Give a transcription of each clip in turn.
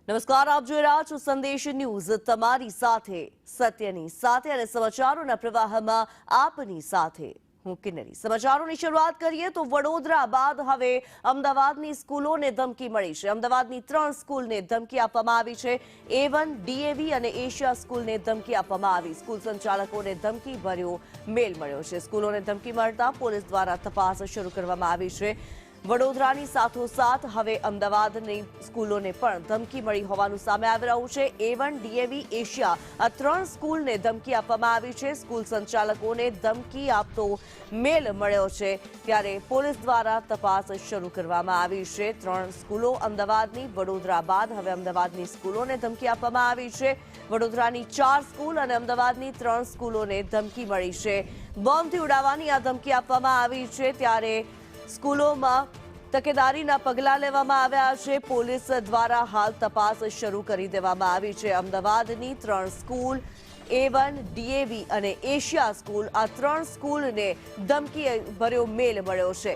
નમસ્કાર, આપ જોઈ રહ્યા છો સંદેશ ન્યૂઝ, તમારી સાથે સત્યની સાથે અને સમાચારોના પ્રવાહમાં આપની સાથે હું કિન્નરી। સમાચારોની શરૂઆત કરીએ તો વડોદરા બાદ હવે અમદાવાદની સ્કૂલોને ધમકી મળી છે। અમદાવાદની 3 સ્કૂલને ધમકી આપવામાં આવી છે। A1, DAV અને એશિયા સ્કૂલને ધમકી આપવામાં આવી। સ્કૂલ સંચાલકોને ધમકી ભર્યો મેલ મળ્યો છે। સ્કૂલોને ધમકી મળતા પોલીસ દ્વારા તપાસ શરૂ કરવામાં આવી છે। વડોદરાની સાથોસાથ હવે અમદાવાદની સ્કૂલોને પણ ધમકી મળી હોવાનું સામે આવી રહ્યું છે। A1, DAV, એશિયા આ 3 સ્કૂલને ધમકી આપવામાં આવી છે। સ્કૂલ સંચાલકોને ધમકી આપતો મેલ મળ્યો છે ત્યારે પોલીસ દ્વારા તપાસ શરૂ કરવામાં આવી છે। 3 સ્કૂલો અમદાવાદની વડોદરા બાદ હવે અમદાવાદની સ્કૂલોને ધમકી આપવામાં આવી છે। વડોદરાની 4 સ્કૂલ અને અમદાવાદની 3 સ્કૂલોને ધમકી મળી છે। બોમ્બથી ઉડાવવાની આ ધમકી આપવામાં આવી છે ત્યારે સ્કૂલોમાં તકેદારીના પગલાં લેવામાં આવ્યા છે। પોલીસ દ્વારા હાલ તપાસ શરૂ કરી દેવામાં આવી છે। અમદાવાદની 3 સ્કૂલ A1, DAV અને એશિયા સ્કૂલ આ 3 સ્કૂલને ધમકી ભર્યો મેલ મળ્યો છે।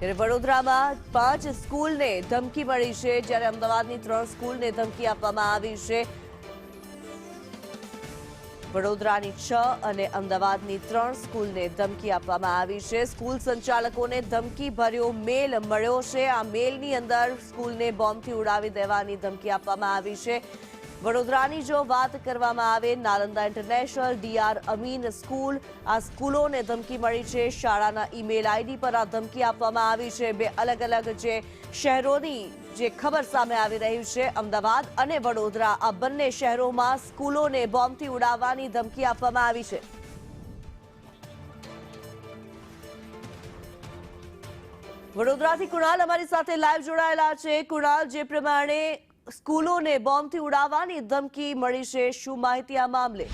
ત્યારે વડોદરામાં 5 સ્કૂલને ધમકી મળી છે જ્યારે અમદાવાદની 3 સ્કૂલને ધમકી આપવામાં આવી છે। વડોદરાની 6 અને અમદાવાદની 3 સ્કૂલને ધમકી આપવામાં આવી છે। સ્કૂલ સંચાલકોને ધમકી ભર્યો મેલ મળ્યો છે। આ મેલની અંદર સ્કૂલને બોમ્બથી ઉડાવી દેવાની ધમકી આપવામાં આવી છે। વડોદરાની જો વાત કરવામાં આવે, Nalanda international, DR Amin school આ સ્કૂલોને ધમકી મળી છે। શાળાના ઈમેલ ID પર આ ધમકી આપવામાં આવી છે। બે અલગ અલગ જે શહેરોની જે ખબર સામે આવી રહી છે, અમદાવાદ અને વડોદરા આ બંને શહેરોમાં સ્કૂલોને બોમ્બથી ઉડાવવાની ધમકી આપવામાં આવી છે। વડોદરાથી કુણાલ અમારી સાથે લાઈવ જોડાયેલા છે। કુણાલ, જે પ્રમાણે સ્કૂલોને બોમ્બથી ઉડાવવાની ધમકી મળી છે, શું માહિતી આ મામલે?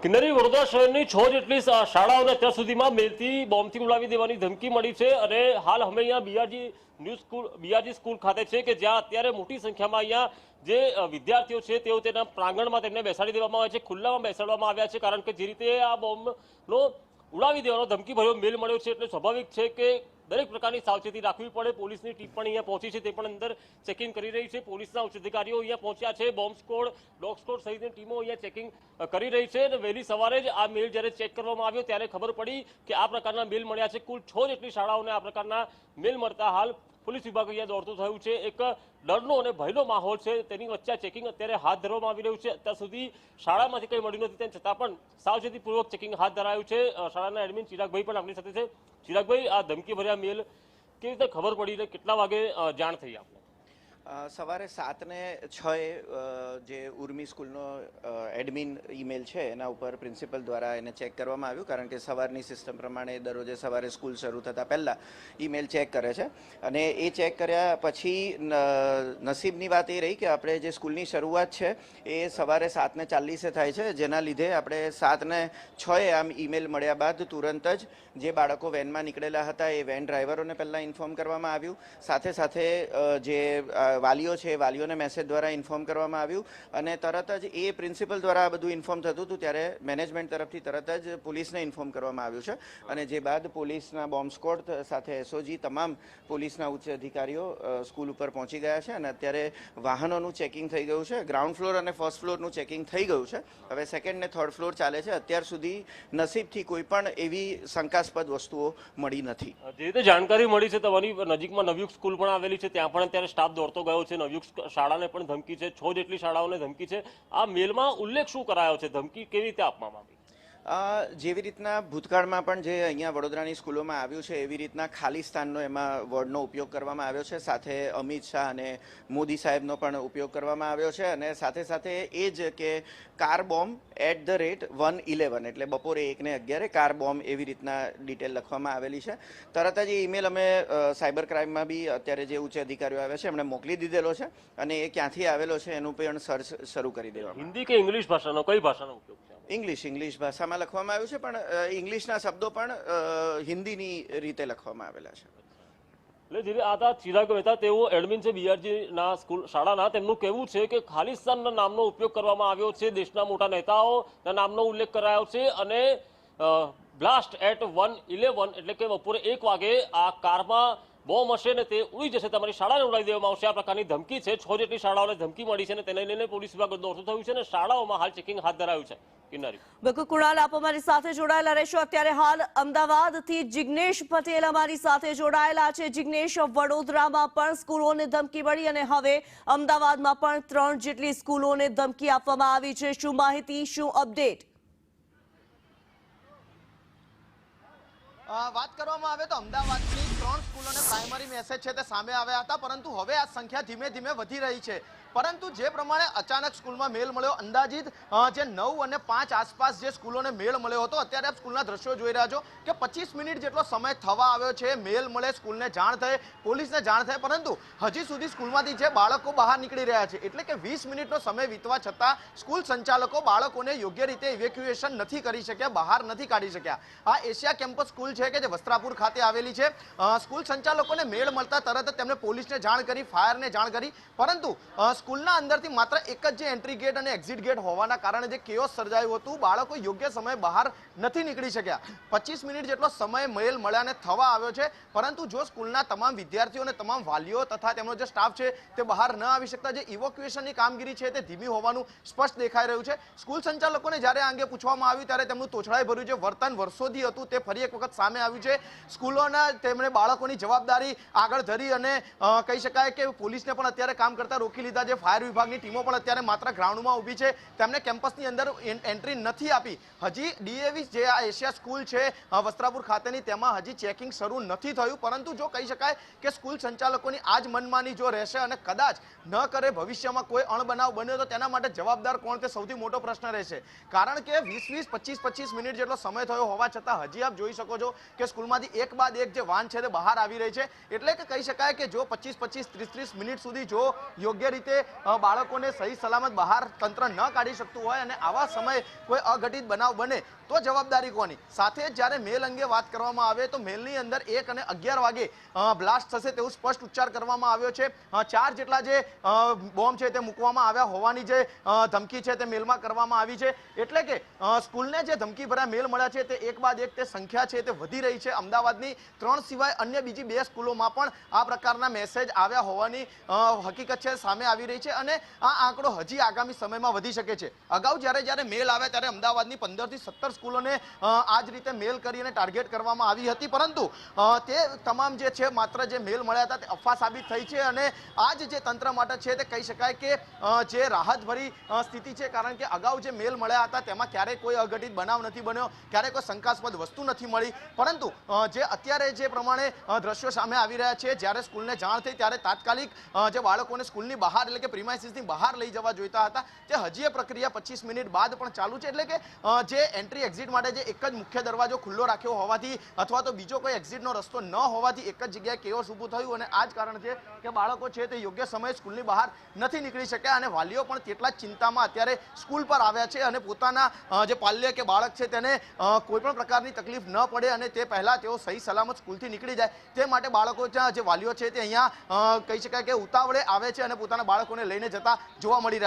કિન્નરી, વડોદરા શહેરની 6 જેટલી શાળાઓને અત્યાર સુધીમાં મેલથી બોમ્બથી ઉડાવી દેવાની ધમકી મળી છે અને હાલ અમે અહીંયા બીઆરજી સ્કૂલ ખાતે છે કે જ્યાં અત્યારે મોટી સંખ્યામાં અહીંયા જે વિદ્યાર્થીઓ છે તેઓ તેના પ્રાંગણમાં તેમને બેસાડી દેવામાં આવે છે, ખુલ્લામાં બેસાડવામાં આવ્યા છે કારણ કે જે રીતે આ બોમ્બનો ઉડાવી દેવાનો ધમકી ભર્યો મેલ મળ્યો છે એટલે સ્વાભાવિક છે કે દરેક પ્રકારની સાવચેતી રાખવી પડે। પોલીસની ટીમ પણ અહીંયા પહોંચી છે, તે પણ અંદર ચેકિંગ કરી રહી છે। પોલીસના ઉચ્ચ અધિકારીઓ અહીંયા પહોંચ્યા છે। બોમ્બ સ્કોડ, ડોગ સ્કોડ સહિતની ટીમો અહીંયા ચેકિંગ કરી રહી છે અને વહેલી સવારે જ આ મેલ જ્યારે ચેક કરવામાં આવ્યો ત્યારે ખબર પડી કે આ પ્રકારના મેલ મળ્યા છે। કુલ 6 જેટલી શાળાઓને આ પ્રકારના મેલ મળતા હાલ પોલીસ વિભાગ અહીંયા દોડતું થયું છે। એક ડરનો અને ભયનો માહોલ છે, તેની વચ્ચે ચેકિંગ અત્યારે હાથ ધરવામાં આવી રહ્યું છે। અત્યાર સુધી શાળામાંથી કંઈ મળ્યું નથી, તેમ છતાં પણ સાવચેતીપૂર્વક ચેકિંગ હાથ ધરાયું છે। શાળાના એડમિન ચિરાગભાઈ પણ આપણી સાથે છે। ચિરાગભાઈ, આ ધમકી ભર્યા મેલ કેવી રીતે ખબર પડી ને કેટલા વાગે જાણ થઈ આપને? સવારે 7:06 જે ઉર્મી સ્કૂલનો એડમિન ઈમેલ છે એના ઉપર પ્રિન્સિપલ દ્વારા એને ચેક કરવામાં આવ્યું કારણ કે સવારની સિસ્ટમ પ્રમાણે દરરોજે સવારે સ્કૂલ શરૂ થતાં પહેલાં ઈમેલ ચેક કરે છે અને એ ચેક કર્યા પછી નસીબની વાત એ રહી કે આપણે જે સ્કૂલની શરૂઆત છે એ સવારે 7:40 થાય છે, જેના લીધે આપણે 7:06 આમ ઈમેલ મળ્યા બાદ તુરંત જ જે બાળકો વેનમાં નીકળેલા હતા એ વેન ડ્રાઈવરોને પહેલાં ઇન્ફોર્મ કરવામાં આવ્યું, સાથે સાથે જે વાલીઓ છે વાલીઓને મેસેજ દ્વારા ઇન્ફોર્મ કરવામાં આવ્યું અને તરત જ એ પ્રિન્સિપલ દ્વારા આ બધું ઇન્ફોર્મ થતું હતું ત્યારે મેનેજમેન્ટ તરફથી તરત જ પોલીસને ઇન્ફોર્મ કરવામાં આવ્યું છે અને જે બાદ પોલીસના બોમ્બ સ્કોડ સાથે SOG તમામ પોલીસના ઉચ્ચ અધિકારીઓ સ્કૂલ ઉપર પહોંચી ગયા છે અને અત્યારે વાહનોનું ચેકિંગ થઈ ગયું છે। ગ્રાઉન્ડ ફ્લોર અને ફર્સ્ટ ફ્લોરનું ચેકિંગ થઈ ગયું છે, હવે સેકન્ડ ને થર્ડ ફ્લોર ચાલે છે। અત્યાર સુધી નસીબથી કોઈ પણ એવી શંકાસ્પદ વસ્તુઓ મળી નથી। જે રીતે જાણકારી મળી છે, તમારી નજીકમાં નવયુગ સ્કૂલ પણ આવેલી છે, ત્યાં પણ અત્યારે સ્ટાફ દોડતો ગયો છે। નવયુગ શાળાને પણ ધમકી છે, 6 જેટલી શાળાઓને ધમકી છે। આ મેલમાં ઉલ્લેખ શું કરાયો છે? ધમકી કેવી રીતે આપવામાં આવી? જેવી રીતના ભૂતકાળમાં પણ જે અહીંયા વડોદરાની સ્કૂલોમાં આવ્યું છે એવી રીતના ખાલી સ્થાનનો એમાં વર્ડનો ઉપયોગ કરવામાં આવ્યો છે, સાથે અમિત શાહ અને મોદી સાહેબનો પણ ઉપયોગ કરવામાં આવ્યો છે અને સાથે સાથે એ જ કે કાર બોમ્બ @111 એટલે બપોરે 1:11 કાર બોમ્બ એવી રીતના ડિટેલ લખવામાં આવેલી છે। તરત જ એ ઈમેલ અમે સાયબર ક્રાઇમમાં બી અત્યારે જે ઉચ્ચ અધિકારીઓ આવ્યા છે એમણે મોકલી દીધેલો છે અને એ ક્યાંથી આવેલો છે એનું પણ સર્ચ શરૂ કરી દેવામાં। હિન્દી કે ઇંગ્લિશ ભાષાનો, કઈ ભાષાનો ઉપયોગ છે? ઇંગ્લિશ ભાષામાં લખવામાં આવ્યું છે, પણ ઇંગ્લિશના શબ્દો પણ હિન્દીની રીતે લખવામાં આવેલા છે। એટલે જે આ હતા ચિરાગ મહેતા, તેઓ એડમિન છે બીઆરજી ના શાળાના. તેમનું કહેવું છે કે ખાલિસ્તાનના નામનો ઉપયોગ કરવામાં આવ્યો છે, દેશના મોટા નેતાઓના નામનો ઉલ્લેખ કરાયો છે અને બ્લાસ્ટ એટ 1:11 એટલે કે બપોરે 1 વાગે આ કારમાં બોમ્બ હશે ને તે ઉડી જશે, તમારી શાળાને ઉડાવી દેવામાં આવશે. આ પ્રકારની ધમકી છે. 6 જેટલી શાળાઓને ધમકી મળી છે અને તેને લઈને પોલીસ વિભાગ દોડતું થયું છે અને શાળાઓમાં હાલ ચેકિંગ હાથ ધરાયું છે. કિન્નરી, બિલકુલ કુણાલ, આપ અમારી સાથે જોડાયેલા રહેશો. અત્યારે હાલ અમદાવાદથી જિગ્નેશ પટેલ અમારી સાથે જોડાયેલા છે. જિગ્નેશ, વડોદરામાં પણ સ્કૂલોને ધમકી મળી અને હવે અમદાવાદમાં પણ 3 જેટલી સ્કૂલોને ધમકી આપવામાં આવી છે. શું માહિતી, શું અપડેટ? વાત કરવામાં આવે તો અમદાવાદની 3 સ્કૂલોને પ્રાઇમરી મેસેજ છે તે સામે આવ્યા હતા, પરંતુ હવે આ સંખ્યા ધીમે ધીમે વધી રહી છે. પરંતુ જે પ્રમાણે અચાનક સ્કૂલમાં મેલ મળ્યો, અંદાજિત જે 9 અને 5 આસપાસ જે સ્કૂલોને મેલ મળ્યો હતો, અત્યારે આપ સ્કૂલના દ્રશ્યો જોઈ રહ્યા છો કે 25 મિનિટ જેટલો સમય થવા આવ્યો છે. મેલ મળે, સ્કૂલને જાણ થાય, પોલીસને જાણ થાય, પરંતુ હજી સુધી સ્કૂલમાંથી જે બાળકો બહાર નીકળી રહ્યા છે, એટલે કે 20 મિનિટનો સમય વીતવા છતાં સ્કૂલ સંચાલકો બાળકોને યોગ્ય રીતે ઇવેક્યુએશન નથી કરી શક્યા, બહાર નથી કાઢી શક્યા. આ એશિયા કેમ્પસ સ્કૂલ છે કે જે વસ્ત્રાપુર ખાતે આવેલી છે. સ્કૂલ સંચાલકોને મેળ મળતા તરત જ તેમણે પોલીસને જાણ કરી, ફાયરને જાણ કરી, પરંતુ સ્કૂલના અંદરથી માત્ર એક જ જે એન્ટ્રી ગેટ અને એક્ઝિટ ગેટ હોવાના કારણે જે કેઓસ સર્જાયું હતું, બાળકો યોગ્ય સમયે બહાર નથી નીકળી શક્યા. 25 મિનિટ જેટલો સમય મેલ મળ્યાને થવા આવ્યો છે, પરંતુ જો સ્કૂલના તમામ વિદ્યાર્થીઓ અને તમામ વાલીઓ તથા તેમનો જે સ્ટાફ છે તે બહાર ન આવી શકતા, જે ઇવોક્યુએશનની કામગીરી છે તે ધીમી હોવાનું સ્પષ્ટ દેખાઈ રહ્યું છે. સ્કૂલ સંચાલકોને જ્યારે આ અંગે પૂછવામાં આવ્યું ત્યારે તેમનું તોછડાઈ ભર્યું જે વર્તન વર્ષોથી હતું તે ફરી એક વખત સામે આવ્યું છે. સ્કૂલોના તેમણે બાળકોની જવાબદારી આગળ ધરી અને કહી શકાય કે પોલીસને પણ અત્યારે કામ કરતા રોકી લીધા. જે ફાયર વિભાગની ટીમો પણ અત્યારે માત્ર ગ્રાઉન્ડમાં ઊભી છે, તેમને કેમ્પસની અંદર એન્ટ્રી નથી આપી. હજી ડીએવી જે આ એશિયા સ્કૂલ છે વસ્ત્રાપુર ખાતેની, તેમાં હજી ચેકિંગ શરૂ નથી થયું. પરંતુ જો કહી શકાય કે સ્કૂલ સંચાલકોની આ જ મનમાની જો રહેશે અને કદાચ ન કરે, ભવિષ્યમાં કોઈ અણબનાવ બન્યો તો તેના માટે જવાબદાર કોણ તે સૌથી મોટો પ્રશ્ન રહેશે. કારણ કે 20-20, 25-25 મિનિટ જેટલો સમય થયો હોવા છતાં હજી આપ જોઈ શકો છો કે સ્કૂલમાંથી એક બાદ એક જે વાન છે તે બહાર આવી રહી છે. એટલે કે કહી શકાય કે જો 25-25, 30-30 મિનિટ સુધી જો યોગ્ય રીતે બાળકોને સહી સલામત બહાર તંત્ર ન કાઢી શકતું હોય અને આવા સમયે કોઈ અઘટિત બનાવ બને તો જવાબદારી કોની? સાથે જ જ્યારે મેલ અંગે વાત કરવામાં આવે તો મેલની અંદર 1 અને 11 વાગે બ્લાસ્ટ થશે તેવું સ્પષ્ટ ઉચ્ચાર કરવામાં આવ્યો છે. 4 જેટલા જે બોમ્બ છે તે મૂકવામાં આવ્યા હોવાની જે ધમકી છે તે મેલમાં કરવામાં આવી છે. એટલે કે સ્કૂલને જે ધમકી ભર્યા મેલ મળ્યા છે તે એક બાદ એક તે સંખ્યા છે તે વધી રહી છે. અમદાવાદની 3 સિવાય અન્ય બીજી 2 સ્કૂલોમાં પણ આ પ્રકારના મેસેજ આવ્યા હોવાની હકીકત છે સામે આવી રહી છે અને આ આંકડો હજી આગામી સમયમાં વધી શકે છે. અગાઉ જ્યારે મેલ આવ્યા ત્યારે અમદાવાદની 15 થી 17 સ્કૂલોને આ જ રીતે મેલ કરીને ટાર્ગેટ કરવામાં આવી હતી, પરંતુ તે તમામ જે છે માત્ર જે મેલ મળ્યા હતા તે અફવા સાબિત થઈ છે અને આજ જે તંત્ર માટે છે તે કહી શકાય કે જે રાહતભરી સ્થિતિ છે. કારણ કે અગાઉ જે મેલ મળ્યા હતા તેમાં ક્યારેય કોઈ અઘટિત બનાવ નથી બન્યો, ક્યારેય કોઈ શંકાસ્પદ વસ્તુ નથી મળી, પરંતુ જે અત્યારે જે પ્રમાણે દ્રશ્યો સામે આવી રહ્યા છે, જ્યારે સ્કૂલને જાણ થઈ ત્યારે તાત્કાલિક જે બાળકોને સ્કૂલની બહાર એટલે કે પ્રિમાઇસીસની બહાર લઈ જવા જોઈતા હતા તે હજી એ પ્રક્રિયા 25 મિનિટ બાદ પણ ચાલુ છે. એટલે કે જે એન્ટ્રી એક્ઝિટ માટે જે એક જ મુખ્ય દરવાજો ખુલ્લો રાખ્યો હોવાથી અથવા તો બીજો કોઈ એક્ઝિટનો રસ્તો ન હોવાથી એક જ જગ્યાએ કેઓસ ઊભું થયું અને આ જ કારણ છે કે બાળકો છે તે યોગ્ય સમયે સ્કૂલની બહાર નથી નીકળી શક્યા અને વાલીઓ પણ તેટલા જ ચિંતામાં અત્યારે સ્કૂલ પર આવ્યા છે અને પોતાના જે પાલ્ય કે બાળક છે તેને કોઈ પણ પ્રકારની તકલીફ ન પડે અને તે પહેલા તેઓ સહી સલામત સ્કૂલથી નીકળી જાય તે માટે બાળકો જે વાલીઓ છે તે અહીંયા કહી શકાય કે ઉતાવળે આવે છે અને પોતાના બાળકોને લઈને જતા જોવા મળી રહ્યા